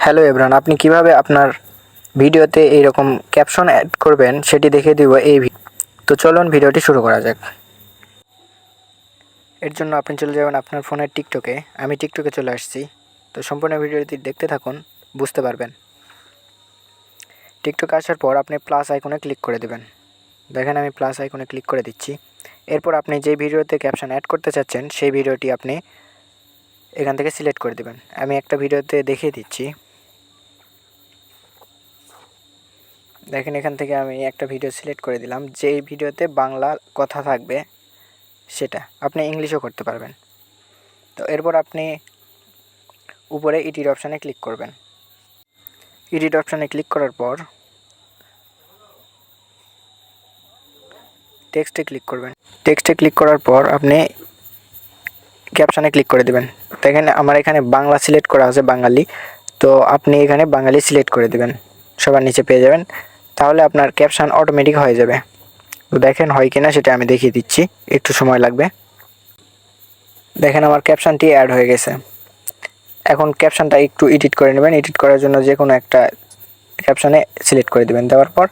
Hello everyone, আপনি কিভাবে আপনার ভিডিওতে এইরকম ক্যাপশন অ্যাড করবেন সেটি দেখিয়ে দিব তো চলুন ভিডিওটি শুরু করা যাক। এর জন্য আপনি চলে যাবেন আপনার ফোনের টিকটকে। আমি টিকটকে চলে আসছি। তো সম্পূর্ণ ভিডিওটি দেখতে থাকুন, বুঝতে পারবেন। টিকটকে আসার পর আপনি প্লাস আইকনে ক্লিক করে দেবেন। দেখেন আমি প্লাস আইকনে ক্লিক করে দিচ্ছি। এরপর আপনি যে ভিডিওতে ক্যাপশন অ্যাড করতে চাচ্ছেন সেই ভিডিওটি আপনি এখান থেকে সিলেক্ট করে দেবেন। আমি একটা ভিডিওতে দেখিয়ে দিচ্ছি। দেখেন এখান থেকে আমি একটা ভিডিও সিলেক্ট করে দিলাম। যেই ভিডিওতে বাংলা কথা থাকবে সেটা আপনি ইংলিশও করতে পারবেন। তো এরপর আপনি উপরে এডিট অপশানে ক্লিক করবেন। এডিট অপশানে ক্লিক করার পর টেক্সটে ক্লিক করবেন। টেক্সটে ক্লিক করার পর আপনি ক্যাপশনে ক্লিক করে দেবেন। দেখেন আমার এখানে বাংলা সিলেক্ট করা আছে, বাঙালি। তো আপনি এখানে বাঙালি সিলেক্ট করে দেবেন, সবার নিচে পেয়ে যাবেন। তাহলে আপনার ক্যাপশন অটোমেটিক হয়ে যাবে। তো দেখেন হয় কিনা সেটা আমি দেখিয়ে দিচ্ছি, একটু সময় লাগবে। দেখেন আমার ক্যাপশনটি অ্যাড হয়ে গেছে। এখন ক্যাপশনটা একটু এডিট করে নেবেন। এডিট করার জন্য যে কোনো একটা ক্যাপশনে সিলেক্ট করে দেবেন। দেওয়ার পর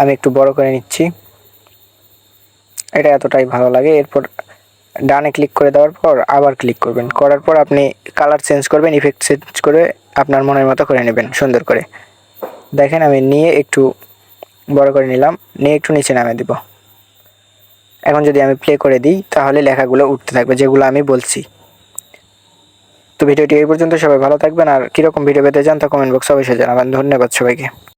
আমি একটু বড় করে নিচ্ছি, এটা এতটাই ভালো লাগে। এরপর ডানে ক্লিক করে দেওয়ার পর আবার ক্লিক করবেন। করার পর আপনি কালার চেঞ্জ করবেন, ইফেক্ট চেঞ্জ করে আপনার মনের মতো করে নেবেন সুন্দর করে। দেখেন আমি নিয়ে একটু বড় করে নিলাম, নিয়ে একটু নিচে নামিয়ে দেব। এখন যদি আমি প্লে করে দিই তাহলে লেখাগুলো উঠতে থাকবে যেগুলো আমি বলছি। তো ভিডিওটি এই পর্যন্ত। সবাই ভালো থাকবেন, আর কীরকম ভিডিও পেতে চান তা কমেন্ট বক্সে অবশ্যই জানাবেন। ধন্যবাদ সবাইকে।